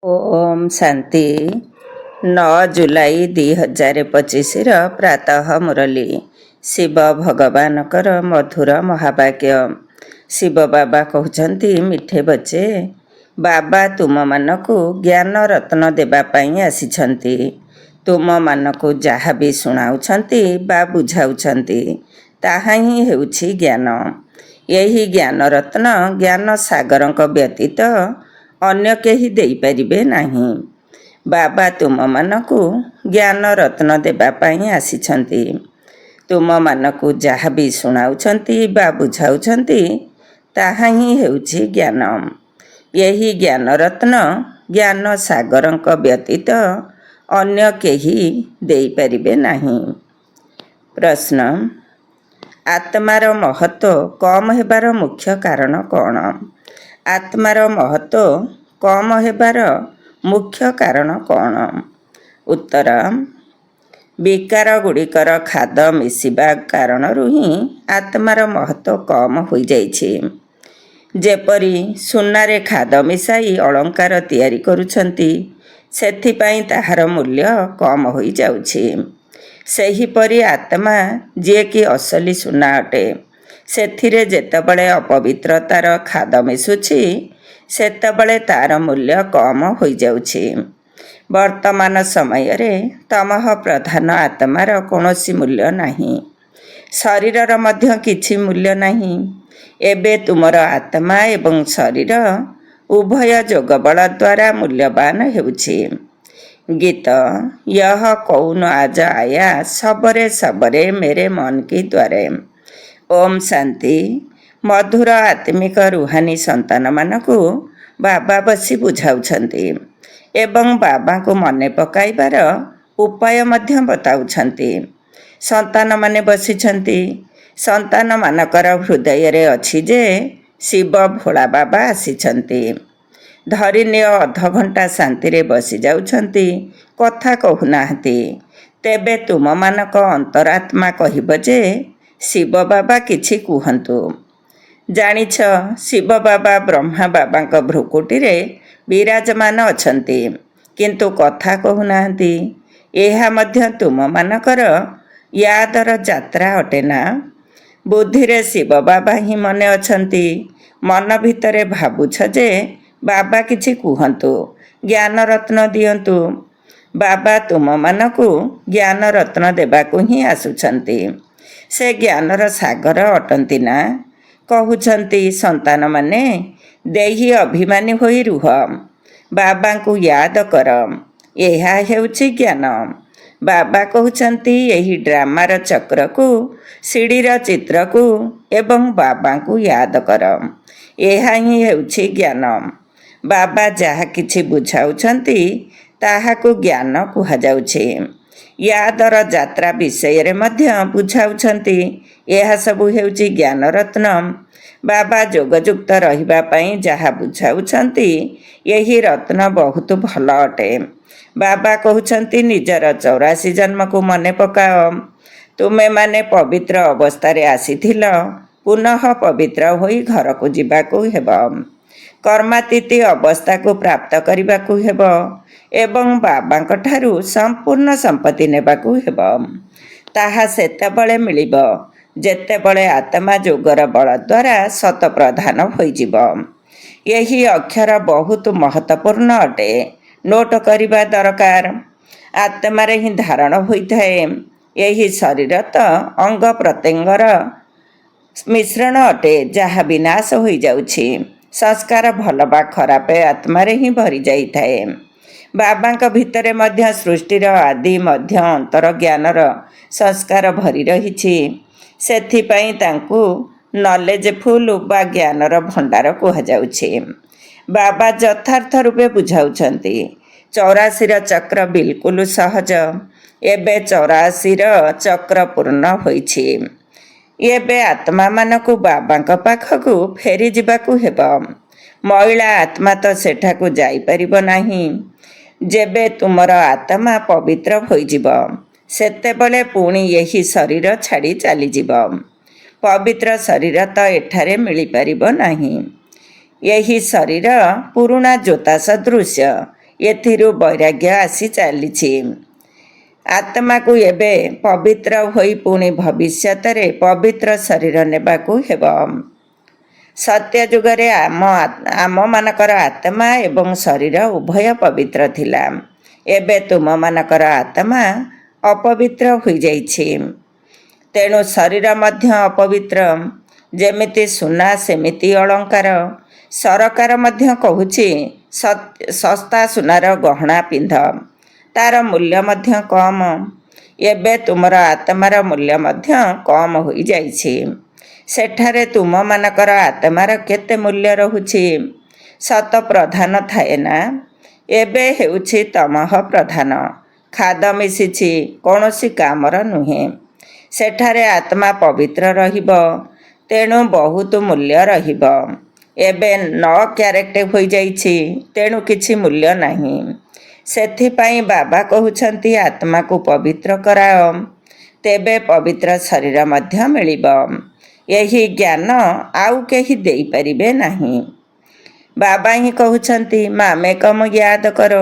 ओम शांति 9 जुलाई 2025 प्रातः मुरली शिव भगवान कर मधुर महावाक्य। शिव बाबा कहते मिठे बच्चे बाबा तुम मानकु ज्ञान रत्न देवाई आसिछंती। तुम मानकु जहाँ भी शुणाउछंती बा बुझाउछंती ताहा ही हेउछि ज्ञान। यही ज्ञान रत्न ज्ञान सागरक व्यतीत अन्य केही देई परिबे नाही। बाबा तुम मानकु ज्ञान रत्न देवाई आसिछंती। तुम मानकु जहाँ भी शुणाउछंती बा बुझाउछंती ताहा ही हेउछि ज्ञान। यही ज्ञान रत्न ज्ञान सागरक व्यतीत अन्य केही देई परिबे नाही। प्रश्न, आत्मार महत्व कम हेबार मुख्य कारण कौन? आत्मार महत्व कम हेबार मुख्य कारण कौन? उत्तर, विकार गुड़िकर खाद मिसिबा कारणरू ही आत्मार महत्व कम हो जाइछि। जेपरी सुनारे खाद मिसाई अलंकार तैयारी करुछंती सेथिपाई ताहार मूल्य कम हो जाउछि। सेहीपरि आत्मा जे कि असली सुना अटे सेथिरे जेतेबळे अपवित्रतार खाद मिसुछि सेतेबळे तार मूल्य कम हो जाउछि। वर्तमान समय रे तमह प्रधान आत्मार कौनसी मूल्य नाही। शरीरर मध्य किछि मूल्य नाही। एबे तुमर आत्मा एवं शरीर उभय जोगबल द्वारा मूल्यवान हेउछि। गीत, यह कौन आज आया सबरे सबरे मेरे मन की द्वारे। ओम शांति। मधुर आत्मिक रुहानी संतान मानकु बाबा बसी बुझाउछंती एवं बाबा को मने पकाइबार उपाय मध्य बताउछंती। संतान माने बसिछंती। संतान मानकर हृदय रे अछि जे शिव भोला बाबा आसिछंती। धरिनिय अध घंटा शांति रे बसी जाउछंती, कथा कहूनाहांती। तेबे तुम मानक अंतरात्मा कहिब जे शिव बाबा किछि कुहंतु। जानिछ शिव बाबा ब्रह्मा बाबांक भ्रुकुटी रे विराजमान अछंती किंतु कथा कहूनाहांती। एहा मध्य तुम मानकर यादर यात्रा अटेना। बुद्धि रे शिव बाबा ही मने अछंती। मन भितरे भाबुछ जे बाबा किछि कुहंतु, ज्ञान रत्न दियंतु। बाबा तुम मानकु ज्ञान रत्न देबाकु ही आसुछंती। से ज्ञानर सागर अटंती ना। कहउछंती संतान माने देही अभिमानी होई रुह, बाबा को याद कर, एहा हेउछि ज्ञान। बाबा कहउछंती एही ड्रामार चक्र को, सीढ़ीर चित्र को एवं बाबा को याद कर, एहा ही हेउछि ज्ञान। बाबा जहा किछि बुझाउछंती ताहाकु ज्ञान कुहा जाउछि। यादर यात्रा विषय रे मध्य बुझाउछंती, एहा सबु हेउछि ज्ञान रत्न। बाबा जोगयुक्त रहिबा पई जहा बुझाउछंती एही रत्न बहुत भल अटे। बाबा कहउछंती निजर 84 जन्म को मने पकाओ। तुमे माने पवित्र अवस्था रे आसीथिल, पुनः पवित्र होई घर को जिबाकू हेबो। कर्मातीत अवस्था को प्राप्त करिबाकू हेबो एवं बाबांक ठारू संपूर्ण संपत्ति नेबाकू हेबो। ताहा सेतेबळे मिलिबो जेतेबळे आत्मा जोगर बल द्वारा सत प्रधान होइजिबो। यही अक्षर बहुत महत्वपूर्ण अटे, नोट करिबा दरकार। आत्मारे ही धारण होइथाए। यही शरीर तो अंग प्रत्यंगर मिश्रण अटे जहा विनाश होई जाउछि। संस्कार भल बा खराप आत्मारे ही भरी जाइथाए। बाबांक भितरे मध्य सृष्टिर आदि मध्य अंतर ज्ञानर संस्कार भरी रहिछि। सेथिपाई तांकु नॉलेजफुल बा ज्ञानर भंडार कुहा जाउछि। बाबा यथार्थ रूपे बुझाउछंती 84 चक्र बिल्कुल सहज। एबे 84 चक्र पूर्ण होइछि। एबे आत्मा मानकु बाबांक पाखकु फेरी जिबाकू हेबो। महिला आत्मा तो सेठाकु जाई परिबो नाही। जेबे तुमर आत्मा पवित्र होइजिबो सेतेबळे पुणी यही शरीर छाड़ी चली जिबो। पवित्र शरीर तो एठारे मिली परिबो नाही। यही शरीर पुरुणा जोता सदृश्य ଏଥିରୁ ବୈରାଗ୍ୟ ଆସି ଚାଲିଛି। ଆତ୍ମାକୁ ଏବେ ପବିତ୍ର ହୋଇ ପୁଣି ଭବିଷ୍ୟତରେ ପବିତ୍ର ଶରୀର ନେବାକୁ ହେବ। ସତ୍ୟ ଯୁଗରେ ଆମମାନଙ୍କର ଆତ୍ମା ଏବଂ ଶରୀର ଉଭୟ ପବିତ୍ର ଥିଲା। ଏବେ ତୁମମାନଙ୍କର ଆତ୍ମା ଅପବିତ୍ର ହୋଇଯାଇଛି, ତେଣୁ ଶରୀର ମଧ୍ୟ ଅପବିତ୍ର। ଯେମିତି ସୁନା ସେମିତି ଅଳଙ୍କାର। ସରକାର ମଧ୍ୟ କହୁଛି ଶସ୍ତା ସୁନାର ଗହଣା ପିନ୍ଧ, ତାର ମୂଲ୍ୟ ମଧ୍ୟ କମ୍। ଏବେ ତୁମର ଆତ୍ମାର ମୂଲ୍ୟ ମଧ୍ୟ କମ୍ ହୋଇଯାଇଛି। ସେଠାରେ ତୁମମାନଙ୍କର ଆତ୍ମାର କେତେ ମୂଲ୍ୟ ରହୁଛି? ସତ ପ୍ରଧାନ ଥାଏ ନା? ଏବେ ହେଉଛି ତମଃ ପ୍ରଧାନ। ଖାଦ ମିଶିଛି, କୌଣସି କାମର ନୁହେଁ। ସେଠାରେ ଆତ୍ମା ପବିତ୍ର ରହିବ, ତେଣୁ ବହୁତ ମୂଲ୍ୟ ରହିବ। ଏବେ 9 କ୍ୟାରେଟ୍ ହୋଇଯାଇଛି, ତେଣୁ କିଛି ମୂଲ୍ୟ ନାହିଁ। ସେଥିପାଇଁ ବାବା କହୁଛନ୍ତି ଆତ୍ମାକୁ ପବିତ୍ର କରାଅ, ତେବେ ପବିତ୍ର ଶରୀର ମଧ୍ୟ ମିଳିବ। ଏହି ଜ୍ଞାନ ଆଉ କେହି ଦେଇପାରିବେ ନାହିଁ। ବାବା ହିଁ କହୁଛନ୍ତି ମାମେକମ୍ ୟାଦ କର।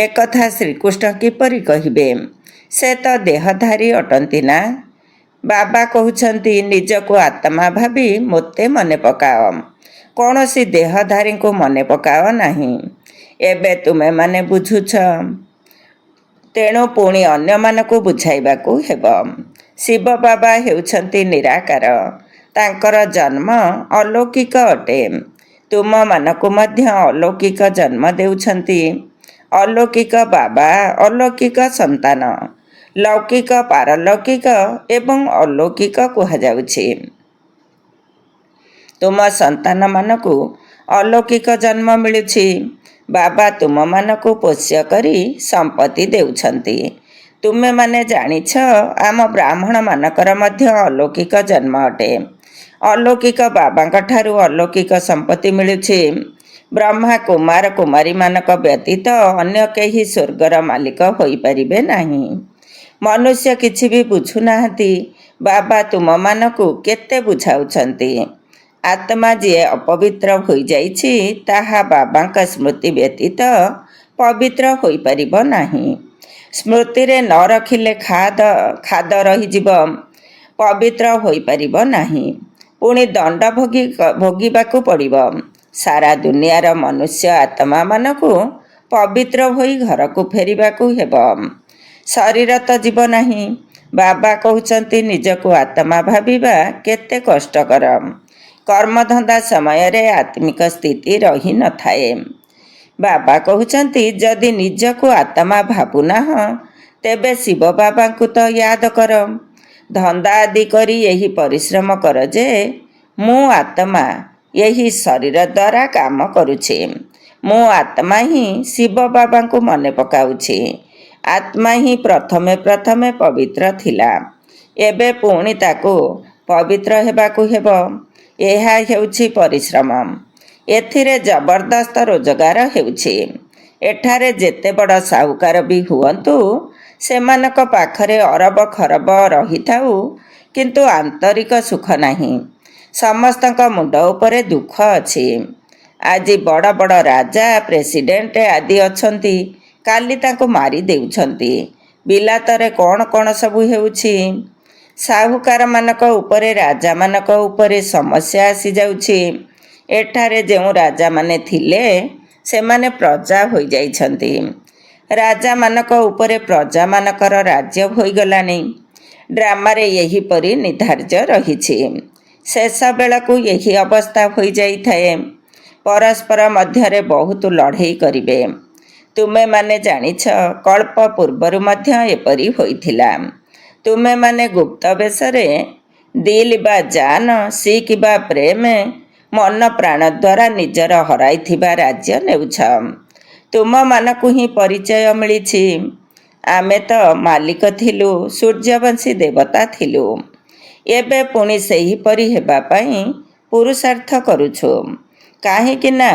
ଏକଥା ଶ୍ରୀକୃଷ୍ଣ କିପରି କହିବେ? ସେ ତ ଦେହଧାରୀ ଅଟନ୍ତି ନା। ବାବା କହୁଛନ୍ତି ନିଜକୁ ଆତ୍ମା ଭାବି ମୋତେ ମନେ ପକାଅ, କୌଣସି ଦେହଧାରୀଙ୍କୁ ମନେ ପକାଅ ନାହିଁ। ଏବେ ତୁମେମାନେ ବୁଝୁଛ, ତେଣୁ ପୁଣି ଅନ୍ୟମାନଙ୍କୁ ବୁଝାଇବାକୁ ହେବ। ଶିବ ବାବା ହେଉଛନ୍ତି ନିରାକାର, ତାଙ୍କର ଜନ୍ମ ଅଲୌକିକ ଅଟେ। ତୁମମାନଙ୍କୁ ମଧ୍ୟ ଅଲୌକିକ ଜନ୍ମ ଦେଉଛନ୍ତି। ଅଲୌକିକ ବାବା, ଅଲୌକିକ ସନ୍ତାନ। ଲୌକିକ, ପାରଲୌକିକ ଏବଂ ଅଲୌକିକ କୁହାଯାଉଛି। ତୁମ ସନ୍ତାନମାନଙ୍କୁ ଅଲୌକିକ ଜନ୍ମ ମିଳୁଛି। ବାବା ତୁମମାନଙ୍କୁ ପୋଷ୍ୟ କରି ସମ୍ପତ୍ତି ଦେଉଛନ୍ତି। ତୁମେମାନେ ଜାଣିଛ ଆମ ବ୍ରାହ୍ମଣମାନଙ୍କର ମଧ୍ୟ ଅଲୌକିକ ଜନ୍ମ ଅଟେ। ଅଲୌକିକ ବାବାଙ୍କ ଠାରୁ ଅଲୌକିକ ସମ୍ପତ୍ତି ମିଳୁଛି। ବ୍ରହ୍ମା କୁମାର କୁମାରୀମାନଙ୍କ ବ୍ୟତୀତ ଅନ୍ୟ କେହି ସ୍ୱର୍ଗର ମାଲିକ ହୋଇପାରିବେ ନାହିଁ। ମନୁଷ୍ୟ କିଛି ବି ବୁଝୁନାହାନ୍ତି। ବାବା ତୁମମାନଙ୍କୁ କେତେ ବୁଝାଉଛନ୍ତି। ଆତ୍ମା ଯିଏ ଅପବିତ୍ର ହୋଇଯାଇଛି, ତାହା ବାବାଙ୍କ ସ୍ମୃତି ବ୍ୟତୀତ ପବିତ୍ର ହୋଇପାରିବ ନାହିଁ। ସ୍ମୃତିରେ ନ ରଖିଲେ ଖାଦ ରହିଯିବ, ପବିତ୍ର ହୋଇପାରିବ ନାହିଁ। ପୁଣି ଦଣ୍ଡ ଭୋଗିବାକୁ ପଡ଼ିବ। ସାରା ଦୁନିଆର ମନୁଷ୍ୟ ଆତ୍ମାମାନଙ୍କୁ ପବିତ୍ର ହୋଇ ଘରକୁ ଫେରିବାକୁ ହେବ। ଶରୀର ତ ଯିବ ନାହିଁ। ବାବା କହୁଛନ୍ତି ନିଜକୁ ଆତ୍ମା ଭାବିବା କେତେ କଷ୍ଟକର। କର୍ମଧନ୍ଦା ସମୟରେ ଆତ୍ମିକ ସ୍ଥିତି ରହିନଥାଏ। ବାବା କହୁଛନ୍ତି ଯଦି ନିଜକୁ ଆତ୍ମା ଭାବୁନାହଁ, ତେବେ ଶିବ ବାବାଙ୍କୁ ତ ୟାଦ କର। ଧନ୍ଦା ଆଦି କରି ଏହି ପରିଶ୍ରମ କର ଯେ ମୁଁ ଆତ୍ମା ଏହି ଶରୀର ଦ୍ୱାରା କାମ କରୁଛି। ମୁଁ ଆତ୍ମା ହିଁ ଶିବ ବାବାଙ୍କୁ ମନେ ପକାଉଛି। ଆତ୍ମା ହିଁ ପ୍ରଥମେ ପବିତ୍ର ଥିଲା। ଏବେ ପୁଣି ତାକୁ ପବିତ୍ର ହେବାକୁ ହେବ। ଏହା ହେଉଛି ପରିଶ୍ରମ। ଏଥିରେ ଜବରଦସ୍ତ ରୋଜଗାର ହେଉଛି। ଏଠାରେ ଯେତେ ବଡ଼ ସାହୁକାର ବି ହୁଅନ୍ତୁ, ସେମାନଙ୍କ ପାଖରେ ଅରବ ଖରବ ରହିଥାଉ, କିନ୍ତୁ ଆନ୍ତରିକ ସୁଖ ନାହିଁ। ସମସ୍ତଙ୍କ ମୁଣ୍ଡ ଉପରେ ଦୁଃଖ ଅଛି। ଆଜି ବଡ଼ ବଡ଼ ରାଜା, ପ୍ରେସିଡେଣ୍ଟ ଆଦି ଅଛନ୍ତି, କାଲି ତାଙ୍କୁ ମାରି ଦେଉଛନ୍ତି। ବିଲାତରେ କ'ଣ କ'ଣ ସବୁ ହେଉଛି। ସାହୁକାରମାନଙ୍କ ଉପରେ, ରାଜାମାନଙ୍କ ଉପରେ ସମସ୍ୟା ଆସିଯାଉଛି। ଏଠାରେ ଯେଉଁ ରାଜାମାନେ ଥିଲେ, ସେମାନେ ପ୍ରଜା ହୋଇଯାଇଛନ୍ତି। ରାଜାମାନଙ୍କ ଉପରେ ପ୍ରଜାମାନଙ୍କର ରାଜ୍ୟ ହୋଇଗଲାଣି। ଡ୍ରାମାରେ ଏହିପରି ନିର୍ଦ୍ଧାର୍ଯ୍ୟ ରହିଛି। ଶେଷ ବେଳକୁ ଏହି ଅବସ୍ଥା ହୋଇଯାଇଥାଏ। ପରସ୍ପର ମଧ୍ୟରେ ବହୁତ ଲଢ଼େଇ କରିବେ। ତୁମେମାନେ ଜାଣିଛ କଳ୍ପ ପୂର୍ବରୁ ମଧ୍ୟ ଏପରି ହୋଇଥିଲା। ତୁମେମାନେ ଗୁପ୍ତ ବେଶରେ ଦିଲ୍ ବା ଜାନ, ଶିଖ୍ ବା ପ୍ରେମ, ମନ ପ୍ରାଣ ଦ୍ୱାରା ନିଜର ହରାଇଥିବା ରାଜ୍ୟ ନେଉଛ। ତୁମମାନଙ୍କୁ ହିଁ ପରିଚୟ ମିଳିଛି। ଆମେ ତ ମାଲିକ ଥିଲୁ, ସୂର୍ଯ୍ୟବଂଶୀ ଦେବତା ଥିଲୁ। ଏବେ ପୁଣି ସେହିପରି ହେବା ପାଇଁ ପୁରୁଷାର୍ଥ କରୁଛୁ। କାହିଁକି ନା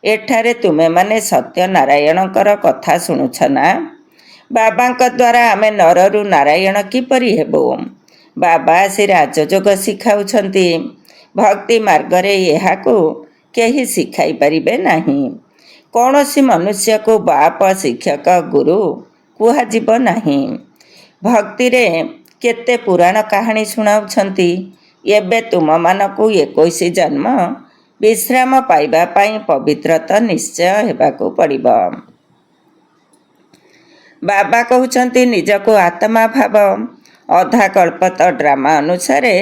ଏଠାରେ ତୁମେମାନେ ସତ୍ୟନାରାୟଣଙ୍କର କଥା ଶୁଣୁଛ ନା। ବାବାଙ୍କ ଦ୍ୱାରା ଆମେ ନରରୁ ନାରାୟଣ କିପରି ହେବୁ? ବାବା ଆସି ରାଜଯୋଗ ଶିଖାଉଛନ୍ତି। ଭକ୍ତି ମାର୍ଗରେ ଏହାକୁ କେହି ଶିଖାଇ ପାରିବେ ନାହିଁ। କୌଣସି ମନୁଷ୍ୟକୁ ବାପ, ଶିକ୍ଷକ, ଗୁରୁ କୁହାଯିବ ନାହିଁ। ଭକ୍ତିରେ କେତେ ପୁରାଣ କାହାଣୀ ଶୁଣାଉଛନ୍ତି। ଏବେ ତୁମମାନଙ୍କୁ 21 ଜନ୍ମ ବିଶ୍ରାମ ପାଇବା ପାଇଁ ପବିତ୍ରତ ନିଶ୍ଚୟ ହେବାକୁ ପଡ଼ିବ। ବାବା କହୁଛନ୍ତି ନିଜକୁ ଆତ୍ମା ଭାବ। ଅଧା କଳ୍ପ ତ ଡ୍ରାମା ଅନୁସାରେ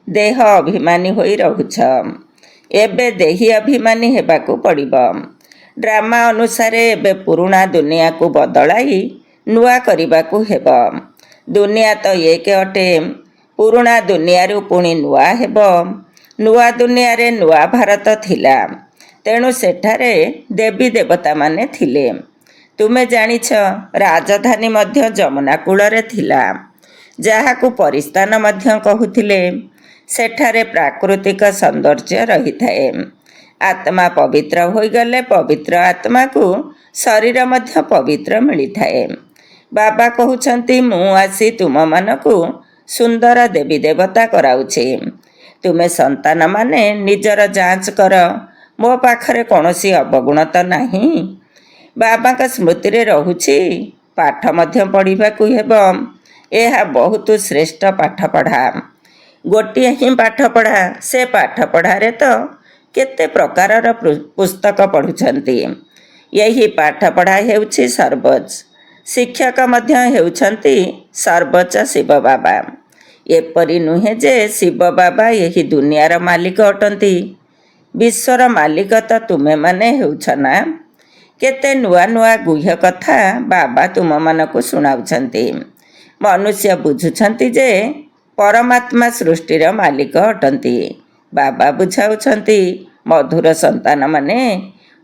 ଦେହ ଅଭିମାନୀ ହୋଇ ରହୁଛ। ଏବେ ଦେହୀ ଅଭିମାନୀ ହେବାକୁ ପଡ଼ିବ। ଡ୍ରାମା ଅନୁସାରେ ଏବେ ପୁରୁଣା ଦୁନିଆକୁ ବଦଳାଇ ନୂଆ କରିବାକୁ ହେବ। ଦୁନିଆ ତ ଏକ ଅଟେ, ପୁରୁଣା ଦୁନିଆରୁ ପୁଣି ନୂଆ ହେବ। ନୂଆ ଦୁନିଆରେ ନୂଆ ଭାରତ ଥିଲା, ତେଣୁ ସେଠାରେ ଦେବୀ ଦେବତାମାନେ ଥିଲେ। ତୁମେ ଜାଣିଛ ରାଜଧାନୀ ମଧ୍ୟ ଯମୁନା କୂଳରେ ଥିଲା, ଯାହାକୁ ପରିସ୍ଥାନ ମଧ୍ୟ କହୁଥିଲେ। ସେଠାରେ ପ୍ରାକୃତିକ ସୌନ୍ଦର୍ଯ୍ୟ ରହିଥାଏ। ଆତ୍ମା ପବିତ୍ର ହୋଇଗଲେ ପବିତ୍ର ଆତ୍ମାକୁ ଶରୀର ମଧ୍ୟ ପବିତ୍ର ମିଳିଥାଏ। ବାବା କହୁଛନ୍ତି ମୁଁ ଆସି ତୁମମାନଙ୍କୁ ସୁନ୍ଦର ଦେବୀ ଦେବତା କରାଉଛି। ତୁମେ ସନ୍ତାନମାନେ ନିଜର ଯାଞ୍ଚ କର, ମୋ ପାଖରେ କୌଣସି ଅବଗୁଣ ତ ନାହିଁ। ବାବାଙ୍କ ସ୍ମୃତିରେ ରହୁଛି। ପାଠ ମଧ୍ୟ ପଢ଼ିବାକୁ ହେବ। ଏହା ବହୁତ ଶ୍ରେଷ୍ଠ ପାଠପଢ଼ା। ଗୋଟିଏ ହିଁ ପାଠପଢ଼ା। ସେ ପାଠପଢ଼ାରେ ତ କେତେ ପ୍ରକାରର ପୁସ୍ତକ ପଢ଼ୁଛନ୍ତି। ଏହି ପାଠପଢ଼ା ହେଉଛି ସର୍ବୋଚ୍ଚ। ଶିକ୍ଷକ ମଧ୍ୟ ହେଉଛନ୍ତି ସର୍ବୋଚ୍ଚ ଶିବ ବାବା। ଏପରି ନୁହେଁ ଯେ ଶିବ ବାବା ଏହି ଦୁନିଆର ମାଲିକ ଅଟନ୍ତି। ବିଶ୍ୱର ମାଲିକ ତ ତୁମେମାନେ ହେଉଛ ନା। କେତେ ନୂଆ ନୂଆ ଗୁହ୍ୟ କଥା ବାବା ତୁମମାନଙ୍କୁ ଶୁଣାଉଛନ୍ତି। ମନୁଷ୍ୟ ବୁଝୁଛନ୍ତି ଯେ ପରମାତ୍ମା ସୃଷ୍ଟିର ମାଲିକ ଅଟନ୍ତି। ବାବା ବୁଝାଉଛନ୍ତି ମଧୁର ସନ୍ତାନମାନେ,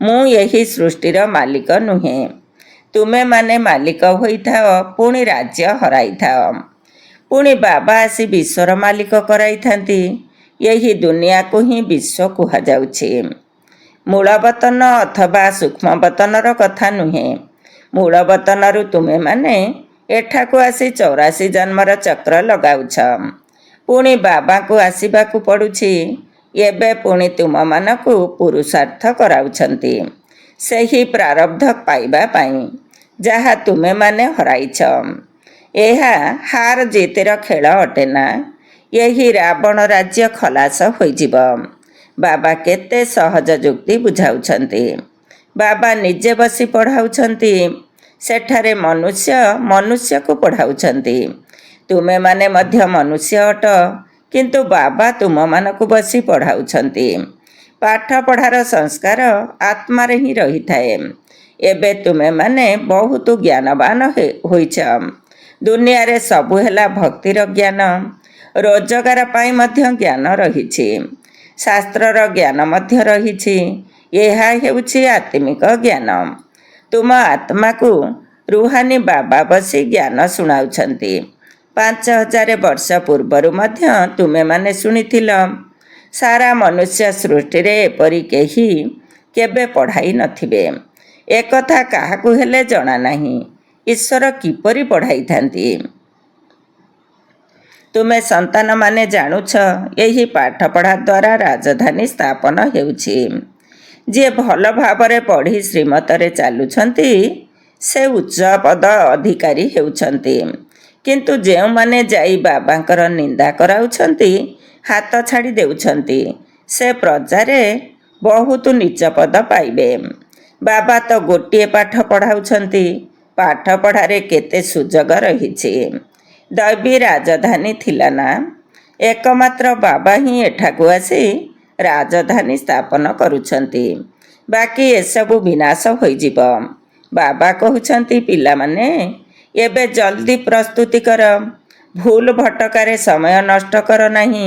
ମୁଁ ଏହି ସୃଷ୍ଟିର ମାଲିକ ନୁହେଁ। ତୁମେମାନେ ମାଲିକ ହୋଇଥାଅ, ପୁଣି ରାଜ୍ୟ ହରାଇଥାଅ। ପୁଣି ବାବା ଆସି ବିଶ୍ୱର ମାଲିକ କରାଇଥାନ୍ତି। ଏହି ଦୁନିଆକୁ ହିଁ ବିଶ୍ୱ କୁହାଯାଉଛି। ମୂଳବତନ ଅଥବା ସୂକ୍ଷ୍ମବତନର କଥା ନୁହେଁ। ମୂଳବତନରୁ ତୁମେମାନେ ଏଠାକୁ ଆସି 84 ଜନ୍ମର ଚକ୍ର ଲଗାଉଛ। ପୁଣି ବାବାଙ୍କୁ ଆସିବାକୁ ପଡ଼ୁଛି। ଏବେ ପୁଣି ତୁମମାନଙ୍କୁ ପୁରୁଷାର୍ଥ କରାଉଛନ୍ତି ସେହି ପ୍ରାରବ୍ଧ ପାଇବା ପାଇଁ ଯାହା ତୁମେମାନେ ହରାଇଛ। ଏହା ହାର ଜିତର ଖେଳ ଅଟେ ନା। ଏହି ରାବଣ ରାଜ୍ୟ ଖଲାସ ହୋଇଯିବ। ବାବା କେତେ ସହଜ ଯୁକ୍ତି ବୁଝାଉଛନ୍ତି। ବାବା ନିଜେ ବସି ପଢ଼ାଉଛନ୍ତି। ସେଠାରେ ମନୁଷ୍ୟ ମନୁଷ୍ୟକୁ ପଢ଼ାଉଛନ୍ତି। ତୁମେମାନେ ମଧ୍ୟ ମନୁଷ୍ୟ ଅଟ, କିନ୍ତୁ ବାବା ତୁମମାନଙ୍କୁ ବସି ପଢ଼ାଉଛନ୍ତି। ପାଠପଢ଼ାର ସଂସ୍କାର ଆତ୍ମାରେ ହିଁ ରହିଥାଏ। ଏବେ ତୁମେମାନେ ବହୁତ ଜ୍ଞାନବାନ ହୋଇଛ। ଦୁନିଆରେ ସବୁ ହେଲା ଭକ୍ତିର ଜ୍ଞାନ। ରୋଜଗାର ପାଇଁ ମଧ୍ୟ ଜ୍ଞାନ ରହିଛି। ଶାସ୍ତ୍ରର ଜ୍ଞାନ ମଧ୍ୟ ରହିଛି। ଏହା ହେଉଛି ଆତ୍ମିକ ଜ୍ଞାନ। ତୁମ ଆତ୍ମାକୁ ରୁହାନୀ ବାବା ବସି ଜ୍ଞାନ ଶୁଣାଉଛନ୍ତି। 5000 ବର୍ଷ ପୂର୍ବରୁ ମଧ୍ୟ ତୁମେମାନେ ଶୁଣିଥିଲ। ସାରା ମନୁଷ୍ୟ ସୃଷ୍ଟିରେ ଏପରି କେହି କେବେ ପଢ଼ାଇ ନଥିବେ। ଏକଥା କାହାକୁ ହେଲେ ଜଣା ନାହିଁ। ଈଶ୍ୱର କିପରି ପଢ଼ାଇଥାନ୍ତି? ତୁମେ ସନ୍ତାନମାନେ ଜାଣୁଛ, ଏହି ପାଠପଢ଼ା ଦ୍ୱାରା ରାଜଧାନୀ ସ୍ଥାପନ ହେଉଛି। ଯିଏ ଭଲ ଭାବରେ ପଢ଼ି ଶ୍ରୀମତରେ ଚାଲୁଛନ୍ତି, ସେ ଉଚ୍ଚ ପଦ ଅଧିକାରୀ ହେଉଛନ୍ତି। କିନ୍ତୁ ଯେଉଁମାନେ ଯାଇ ବାବାଙ୍କର ନିନ୍ଦା କରାଉଛନ୍ତି, ହାତ ଛାଡ଼ି ଦେଉଛନ୍ତି, ସେ ପ୍ରଜାରେ ବହୁତ ନିଚ ପଦ ପାଇବେ। ବାବା ତ ଗୋଟିଏ ପାଠ ପଢ଼ାଉଛନ୍ତି। ପାଠପଢ଼ାରେ କେତେ ସୁଯୋଗ ରହିଛି। ଦୈବୀ ରାଜଧାନୀ ଥିଲା ନା। ଏକମାତ୍ର ବାବା ହିଁ ଏଠାକୁ ଆସି ରାଜଧାନୀ ସ୍ଥାପନ କରୁଛନ୍ତି। ବାକି ଏସବୁ ବିନାଶ ହୋଇଯିବ। ବାବା କହୁଛନ୍ତି ପିଲାମାନେ, ଏବେ ଜଲ୍ଦି ପ୍ରସ୍ତୁତି କର। ଭୁଲ ଭଟକାରେ ସମୟ ନଷ୍ଟ କର ନାହିଁ।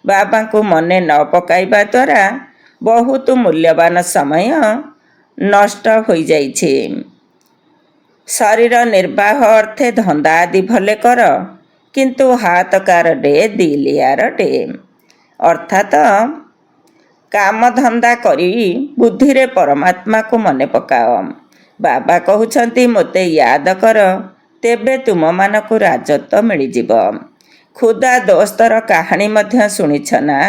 ବାବାଙ୍କୁ ମନେ ନ ପକାଇବା ଦ୍ୱାରା ବହୁତ ମୂଲ୍ୟବାନ ସମୟ ନଷ୍ଟ ହୋଇଯାଇଛି। ଶରୀର ନିର୍ବାହ ଅର୍ଥେ ଧନ୍ଦା ଆଦି ଭଲେ କର, କିନ୍ତୁ ହାତ କାର ଡେ ଦିଲିଆର ଡେ, ଅର୍ଥାତ କାମଧନ୍ଦା କରି ବୁଦ୍ଧିରେ ପରମାତ୍ମାକୁ ମନେ ପକାଅ। ବାବା କହୁଛନ୍ତି ମୋତେ ୟାଦ କର, ତେବେ ତୁମମାନଙ୍କୁ ରାଜତ୍ୱ ମିଳିଯିବ। ଖୁଦା ଦୋସ୍ତର କାହାଣୀ ମଧ୍ୟ ଶୁଣିଛ ନା।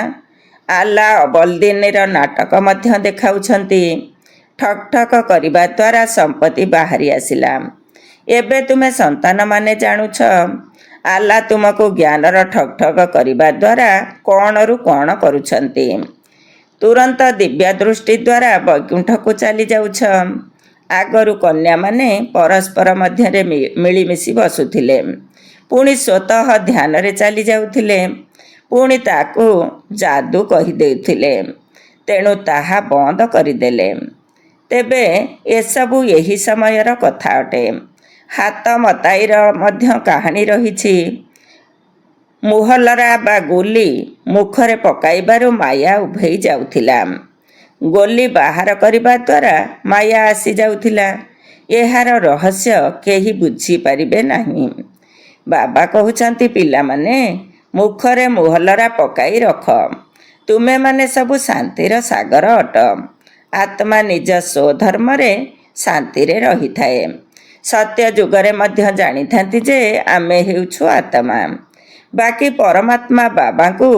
ଆଲ୍ଲା ଅବଲଦିନର ନାଟକ ମଧ୍ୟ ଦେଖାଉଛନ୍ତି। ଠକ୍ ଠକ୍ କରିବା ଦ୍ୱାରା ସମ୍ପତ୍ତି ବାହାରି ଆସିଲା। ଏବେ ତୁମେ ସନ୍ତାନମାନେ ଜାଣୁଛ, ଆଲ୍ଲା ତୁମକୁ ଜ୍ଞାନର ଠକ୍ ଠକ୍ କରିବା ଦ୍ୱାରା କ'ଣରୁ କ'ଣ କରୁଛନ୍ତି। ତୁରନ୍ତ ଦିବ୍ୟ ଦୃଷ୍ଟି ଦ୍ୱାରା ବୈକୁଣ୍ଠକୁ ଚାଲି ଯାଉଛ। ଆଗରୁ କନ୍ୟାମାନେ ପରସ୍ପର ମଧ୍ୟରେ ମିଳିମିଶି ବସୁଥିଲେ, ପୁଣି ସ୍ୱତଃ ଧ୍ୟାନରେ ଚାଲି ଯାଉଥିଲେ, ପୁଣି ତାକୁ ଯାଦୁ କହିଦେଉଥିଲେ, ତେଣୁ ତାହା ବନ୍ଦ କରିଦେଲେ। ତେବେ ଏସବୁ ଏହି ସମୟର କଥା ଅଟେ। ହାତ ମତାଇର ମଧ୍ୟ କାହାଣୀ ରହିଛି। ମୁହଲରା ବା ଗୋଲି ମୁଖରେ ପକାଇବାରୁ ମାୟା ଉଭେଇ ଯାଉଥିଲା। ଗୋଲି ବାହାର କରିବା ଦ୍ୱାରା ମାୟା ଆସିଯାଉଥିଲା। ଏହାର ରହସ୍ୟ କେହି ବୁଝିପାରିବେ ନାହିଁ। ବାବା କହୁଛନ୍ତି, ପିଲାମାନେ, ମୁଖରେ ମୁହଲରା ପକାଇ ରଖ। ତୁମେମାନେ ସବୁ ଶାନ୍ତିର ସାଗର ଅଟ। ଆତ୍ମା ନିଜ ସ୍ୱଧର୍ମରେ ଶାନ୍ତିରେ ରହିଥାଏ। ସତ୍ୟ ଯୁଗରେ ମଧ୍ୟ ଜାଣିଥାନ୍ତି ଯେ ଆମେ ହେଉଛୁ ଆତ୍ମା। ବାକି ପରମାତ୍ମା ବାବାଙ୍କୁ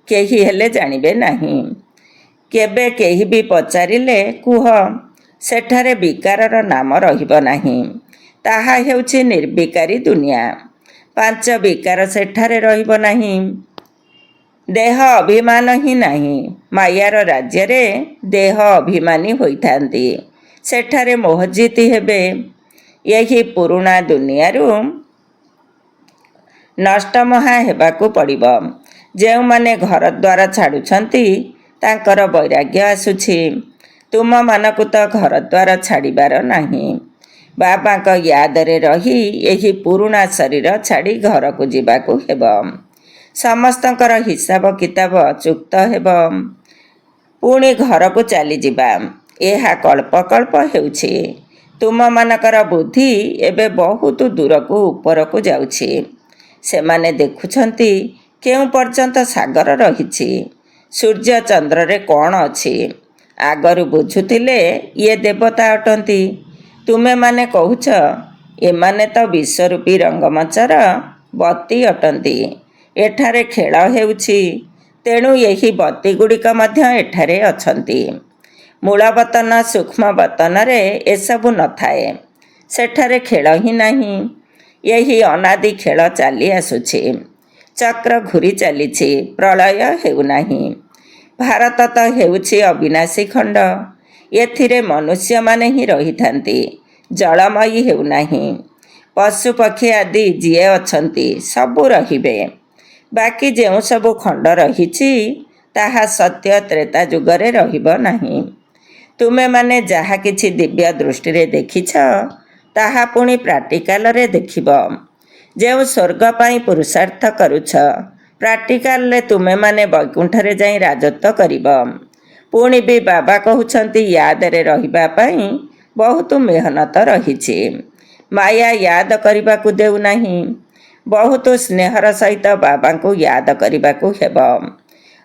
କେହି ହେଲେ ଜାଣିବେ ନାହିଁ। କେବେ କେହି ବି ପଚାରିଲେ କୁହ, ସେଠାରେ ବିକାରର ନାମ ରହିବ ନାହିଁ। ତାହା ହେଉଛି ନିର୍ବିକାରୀ ଦୁନିଆ। 5 ବିକାର ସେଠାରେ ରହିବ ନାହିଁ। ଦେହ ଅଭିମାନ ହିଁ ନାହିଁ। ମାୟାର ରାଜ୍ୟରେ ଦେହ ଅଭିମାନୀ ହୋଇଥାନ୍ତି। ସେଠାରେ ମୋହଜିତ ହେବେ। ଏହି ପୁରୁଣା ଦୁନିଆରୁ ନଷ୍ଟମହା ହେବାକୁ ପଡ଼ିବ। ଯେଉଁମାନେ ଘରଦ୍ୱାର ଛାଡ଼ୁଛନ୍ତି ତାଙ୍କର ବୈରାଗ୍ୟ ଆସୁଛି। ତୁମମାନଙ୍କୁ ତ ଘରଦ୍ୱାର ଛାଡ଼ିବାର ନାହିଁ। ବାବାଙ୍କ ୟାଦରେ ରହି ଏହି ପୁରୁଣା ଶରୀର ଛାଡ଼ି ଘରକୁ ଯିବାକୁ ହେବ। ସମସ୍ତଙ୍କର ହିସାବ କିତାବ ଚୁକ୍ତ ହେବ। ପୁଣି ଘରକୁ ଚାଲିଯିବା। ଏହା କଳ୍ପକଳ୍ପ ହେଉଛି। ତୁମମାନଙ୍କର ବୁଦ୍ଧି ଏବେ ବହୁତ ଦୂରକୁ ଉପରକୁ ଯାଉଛି। ସେମାନେ ଦେଖୁଛନ୍ତି କେଉଁ ପର୍ଯ୍ୟନ୍ତ ସାଗର ରହିଛି, ସୂର୍ଯ୍ୟ ଚନ୍ଦ୍ରରେ କ'ଣ ଅଛି। ଆଗରୁ ବୁଝୁଥିଲେ ଇଏ ଦେବତା ଅଟନ୍ତି। ତୁମେମାନେ କହୁଛ ଏମାନେ ତ ବିଶ୍ୱରୂପୀ ରଙ୍ଗମଞ୍ଚର ବତୀ ଅଟନ୍ତି। ଏଠାରେ ଖେଳ ହେଉଛି, ତେଣୁ ଏହି ବତୀଗୁଡ଼ିକ ମଧ୍ୟ ଏଠାରେ ଅଛନ୍ତି। ମୂଳବତନ ସୂକ୍ଷ୍ମ ବତନରେ ଏସବୁ ନଥାଏ। ସେଠାରେ ଖେଳ ହିଁ ନାହିଁ। ଏହି ଅନାଦି ଖେଳ ଚାଲି ଆସୁଛି। ଚକ୍ର ଘୂରି ଚାଲିଛି। ପ୍ରଳୟ ହେଉନାହିଁ। ଭାରତ ତ ହେଉଛି ଅବିନାଶୀ ଖଣ୍ଡ। ଏଥିରେ ମନୁଷ୍ୟମାନେ ହିଁ ରହିଥାନ୍ତି। ଜଳମୟୀ ହେଉନାହିଁ। ପଶୁପକ୍ଷୀ ଆଦି ଯିଏ ଅଛନ୍ତି ସବୁ ରହିବେ। ବାକି ଯେଉଁ ସବୁ ଖଣ୍ଡ ରହିଛି ତାହା ସତ୍ୟ ତ୍ରେତା ଯୁଗରେ ରହିବ ନାହିଁ। ତୁମେମାନେ ଯାହା କିଛି ଦିବ୍ୟ ଦୃଷ୍ଟିରେ ଦେଖିଛ ତାହା ପୁଣି ପ୍ରାକ୍ଟିକାଲରେ ଦେଖିବ। ଯେଉଁ ସ୍ୱର୍ଗ ପାଇଁ ପୁରୁଷାର୍ଥ କରୁଛ, ପ୍ରାକ୍ଟିକାଲରେ ତୁମେମାନେ ବୈକୁଣ୍ଠରେ ଯାଇ ରାଜତ୍ୱ କରିବ। ପୁଣି ବି ବାବା କହୁଛନ୍ତି ୟାଦରେ ରହିବା ପାଇଁ ବହୁତ ମେହନତ ରହିଛି। ମାୟା ୟାଦ କରିବାକୁ ଦେଉନାହିଁ। ବହୁତ ସ୍ନେହର ସହିତ ବାବାଙ୍କୁ ୟାଦ କରିବାକୁ ହେବ।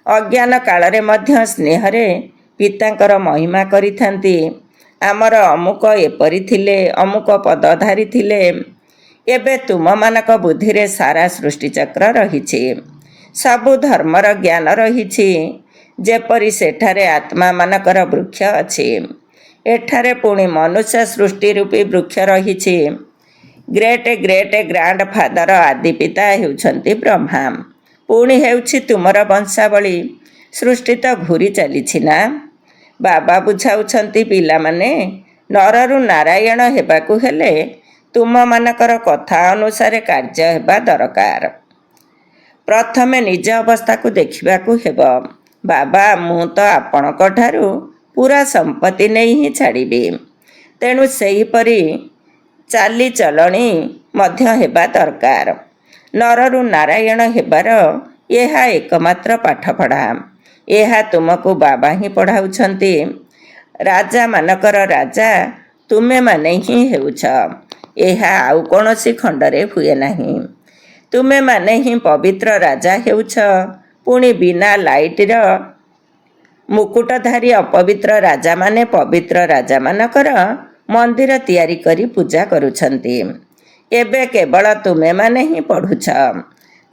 ଅଜ୍ଞାନ କାଳରେ ମଧ୍ୟ ସ୍ନେହରେ ପିତାଙ୍କର ମହିମା କରିଥାନ୍ତି। ଆମର ଅମୁକ ଏପରି ଥିଲେ, ଅମୁକ ପଦଧାରୀ ଥିଲେ। ଏବେ ତୁମମାନଙ୍କ ବୁଦ୍ଧିରେ ସାରା ସୃଷ୍ଟିଚକ୍ର ରହିଛି। ସବୁ ଧର୍ମର ଜ୍ଞାନ ରହିଛି। ଯେପରି ସେଠାରେ ଆତ୍ମାମାନଙ୍କର ବୃକ୍ଷ ଅଛି, ଏଠାରେ ପୁଣି ମନୁଷ୍ୟ ସୃଷ୍ଟି ରୂପୀ ବୃକ୍ଷ ରହିଛି। ଗ୍ରେଟ୍ ଗ୍ରେଟ୍ ଗ୍ରାଣ୍ଡ ଫାଦର ଆଦି ପିତା ହେଉଛନ୍ତି ବ୍ରହ୍ମା। ପୁଣି ହେଉଛି ତୁମର ବଂଶାବଳୀ। ସୃଷ୍ଟି ତ ଘୂରି ଚାଲିଛି ନା। ବାବା ବୁଝାଉଛନ୍ତି, ପିଲାମାନେ, ନରରୁ ନାରାୟଣ ହେବାକୁ ହେଲେ ତୁମମାନଙ୍କର କଥା ଅନୁସାରେ କାର୍ଯ୍ୟ ହେବା ଦରକାର। ପ୍ରଥମେ ନିଜ ଅବସ୍ଥାକୁ ଦେଖିବାକୁ ହେବ। ବାବା, ମୁଁ ତ ଆପଣଙ୍କ ଠାରୁ ପୁରା ସମ୍ପତ୍ତି ନେଇ ହିଁ ଛାଡ଼ିବି। ତେଣୁ ସେହିପରି ଚାଲିଚଳଣି ମଧ୍ୟ ହେବା ଦରକାର। ନରରୁ ନାରାୟଣ ହେବାର ଏହା ଏକମାତ୍ର ପାଠପଢ଼ା। ଏହା ତୁମକୁ ବାବା ହିଁ ପଢ଼ାଉଛନ୍ତି। ରାଜାମାନଙ୍କର ରାଜା ତୁମେମାନେ ହିଁ ହେଉଛ। ଏହା ଆଉ କୌଣସି ଖଣ୍ଡରେ ହୁଏ ନାହିଁ। ତୁମେମାନେ ହିଁ ପବିତ୍ର ରାଜା ହେଉଛ। ପୁଣି ବିନା ଲାଇଟର ମୁକୁଟଧାରୀ ଅପବିତ୍ର ରାଜାମାନେ ପବିତ୍ର ରାଜାମାନଙ୍କର ମନ୍ଦିର ତିଆରି କରି ପୂଜା କରୁଛନ୍ତି। ଏବେ କେବଳ ତୁମେମାନେ ହିଁ ପଢ଼ୁଛ।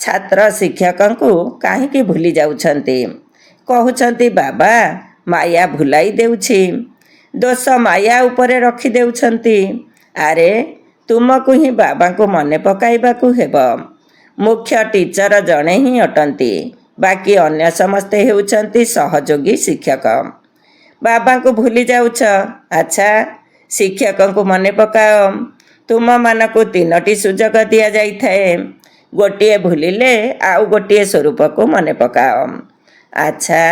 ଛାତ୍ର ଶିକ୍ଷକଙ୍କୁ କାହିଁକି ଭୁଲି ଯାଉଛନ୍ତି? କହୁଛନ୍ତି ବାବା ମାୟା ଭୁଲାଇ ଦେଉଛି। ଦୋଷ ମାୟା ଉପରେ ରଖିଦେଉଛନ୍ତି। ଆରେ ତୁମକୁ ହିଁ ବାବାଙ୍କୁ ମନେ ପକାଇବାକୁ ହେବ। ମୁଖ୍ୟ ଟିଚର ଜଣେ ହିଁ ଅଟନ୍ତି, ବାକି ଅନ୍ୟ ସମସ୍ତେ ହେଉଛନ୍ତି ସହଯୋଗୀ ଶିକ୍ଷକ। ବାବାଙ୍କୁ ଭୁଲି ଯାଉଛ। ଆଚ୍ଛା, ଶିକ୍ଷକଙ୍କୁ ମନେ ପକାଅ। ତୁମମାନଙ୍କୁ 3ଟି ସୁଯୋଗ ଦିଆଯାଇଥାଏ। ଗୋଟିଏ ଭୁଲିଲେ ଆଉ ଗୋଟିଏ ସ୍ୱରୂପକୁ ମନେ ପକାଅ। ଆଚ୍ଛା,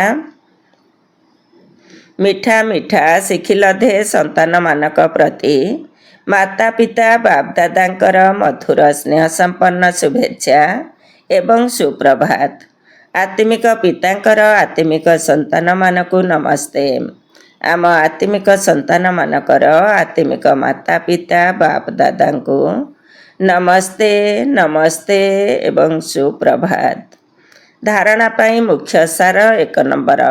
ମିଠା ମିଠା ଶିଖିଲଧେ ସନ୍ତାନମାନଙ୍କ ପ୍ରତି ମାତା ପିତା ବାପଦାଦାଙ୍କର ମଧୁର ସ୍ନେହ ସମ୍ପନ୍ନ ଶୁଭେଚ୍ଛା ଏବଂ ସୁପ୍ରଭାତ। ଆତ୍ମିକ ପିତାଙ୍କର ଆତ୍ମିକ ସନ୍ତାନମାନଙ୍କୁ ନମସ୍ତେ। ଆମ ଆତ୍ମିକ ସନ୍ତାନମାନଙ୍କର ଆତ୍ମିକ ମାତା ପିତା ବାପଦାଦାଙ୍କୁ ନମସ୍ତେ ନମସ୍ତେ ଏବଂ ସୁପ୍ରଭାତ। ଧାରଣା ପାଇଁ ମୁଖ୍ୟ ସାର 1 ନମ୍ବର।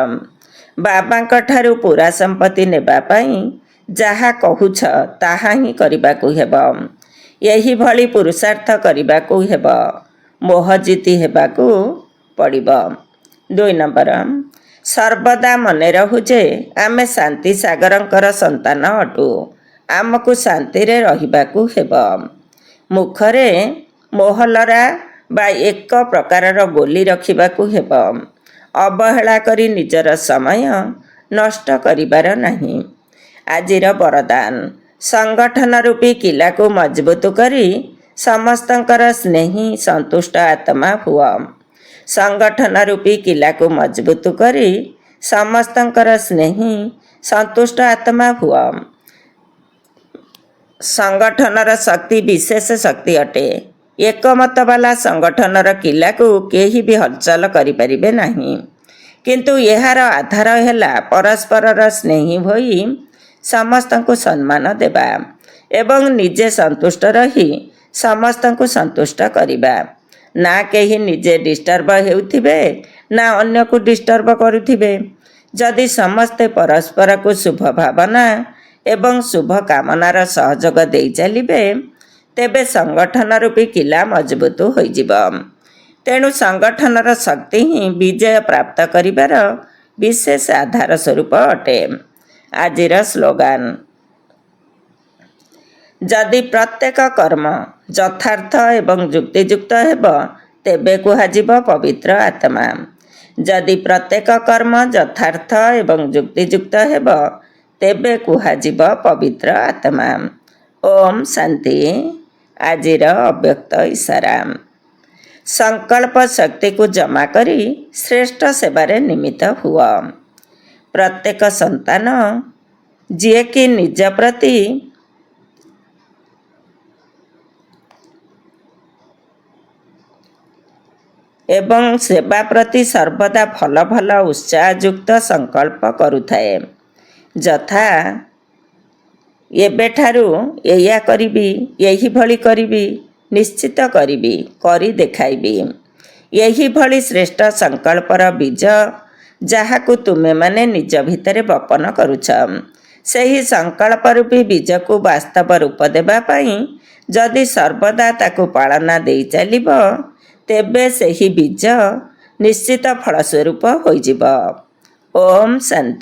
ବାବାଙ୍କ ଠାରୁ ପୁରା ସମ୍ପତ୍ତି ନେବା ପାଇଁ ଯାହା କହୁଛ ତାହା ହିଁ କରିବାକୁ ହେବ। ଏହିଭଳି ପୁରୁଷାର୍ଥ କରିବାକୁ ହେବ। ମୋହ ଜିତି ହେବାକୁ ପଡ଼ିବ। 2 ନମ୍ବର। ସର୍ବଦା ମନେ ରହୁ ଯେ ଆମେ ଶାନ୍ତି ସାଗରଙ୍କର ସନ୍ତାନ ଅଟୁ। ଆମକୁ ଶାନ୍ତିରେ ରହିବାକୁ ହେବ। ମୁଖରେ ମୋହଲରା ବା ଏକ ପ୍ରକାରର ଗୋଲି ରଖିବାକୁ ହେବ। ଅବହେଳା କରି ନିଜର ସମୟ ନଷ୍ଟ କରିବାର ନାହିଁ। ଆଜିର ବରଦାନ, ସଂଗଠନ ରୂପୀ କିଲାକୁ ମଜବୁତ କରି ସମସ୍ତଙ୍କର ସ୍ନେହୀ ସନ୍ତୁଷ୍ଟ ଆତ୍ମା ହୁଅ। ସଂଗଠନ ରୂପୀ କିଲାକୁ ମଜବୁତ କରି ସମସ୍ତଙ୍କର ସ୍ନେହୀ ସନ୍ତୁଷ୍ଟ ଆତ୍ମା ହୁଅ। ସଂଗଠନର ଶକ୍ତି ବିଶେଷ ଶକ୍ତି ଅଟେ। ଏକମତ ବାଲା ସଂଗଠନର କିଲାକୁ କେହି ବି ହଲଚଲ କରିପାରିବେ ନାହିଁ। କିନ୍ତୁ ଏହାର ଆଧାର ହେଲା ପରସ୍ପରର ସ୍ନେହୀ ହୋଇ ସମସ୍ତଙ୍କୁ ସମ୍ମାନ ଦେବା ଏବଂ ନିଜେ ସନ୍ତୁଷ୍ଟ ରହି ସମସ୍ତଙ୍କୁ ସନ୍ତୁଷ୍ଟ କରିବା। ନା କେହି ନିଜେ ଡିଷ୍ଟର୍ବ ହେଉଥିବେ ନା ଅନ୍ୟକୁ ଡିଷ୍ଟର୍ବ କରୁଥିବେ। ଯଦି ସମସ୍ତେ ପରସ୍ପରକୁ ଶୁଭ ଭାବନା ଏବଂ ଶୁଭ କାମନାର ସହଯୋଗ ଦେଇ ଚାଲିବେ, ତେବେ ସଂଗଠନ ରୂପୀ କିଲା ମଜବୁତ ହୋଇଯିବ। ତେଣୁ ସଂଗଠନର ଶକ୍ତି ହିଁ ବିଜୟ ପ୍ରାପ୍ତ କରିବାର ବିଶେଷ ଆଧାର ସ୍ୱରୂପ ଅଟେ। ଆଜିର ସ୍ଲୋଗାନ, ଯଦି ପ୍ରତ୍ୟେକ କର୍ମ ଯଥାର୍ଥ ଏବଂ ଯୁକ୍ତିଯୁକ୍ତ ହେବ ତେବେ କୁହାଯିବ ପବିତ୍ର ଆତ୍ମା। ଯଦି ପ୍ରତ୍ୟେକ କର୍ମ ଯଥାର୍ଥ ଏବଂ ଯୁକ୍ତିଯୁକ୍ତ ହେବ ତେବେ କୁହାଯିବ ପବିତ୍ର ଆତ୍ମା। ଓମ୍ ଶାନ୍ତି। ଆଜିର ଅବ୍ୟକ୍ତ ଇସାରା, ସଂକଳ୍ପ ଶକ୍ତିକୁ ଜମା କରି ଶ୍ରେଷ୍ଠ ସେବାରେ ନିମିତ୍ତ ହୁଅ। ପ୍ରତ୍ୟେକ ସନ୍ତାନ ଯିଏକି ନିଜ ପ୍ରତି ଏବଂ ସେବା ପ୍ରତି ସର୍ବଦା ଭଲ ଭଲ ଉତ୍ସାହଯୁକ୍ତ ସଂକଳ୍ପ କରୁଥାଏ। ଯଥା, ଏବେଠାରୁ ଏଇଆ କରିବି, ଏହିଭଳି କରିବି, ନିଶ୍ଚିତ କରିବି, କରି ଦେଖାଇବି। ଏହିଭଳି ଶ୍ରେଷ୍ଠ ସଂକଳ୍ପର ବୀଜ ଯାହାକୁ ତୁମେମାନେ ନିଜ ଭିତରେ ବପନ କରୁଛ, ସେହି ସଂକଳ୍ପ ରୂପୀ ବୀଜକୁ ବାସ୍ତବ ରୂପ ଦେବା ପାଇଁ ଯଦି ସର୍ବଦା ତାକୁ ପାଳନା ଦେଇ ଚାଲିବ ତେବେ ସେହି ବୀଜ ନିଶ୍ଚିତ ଫଳସ୍ୱରୂପ ହୋଇଯିବ। ଓମ୍ ଶାନ୍ତି।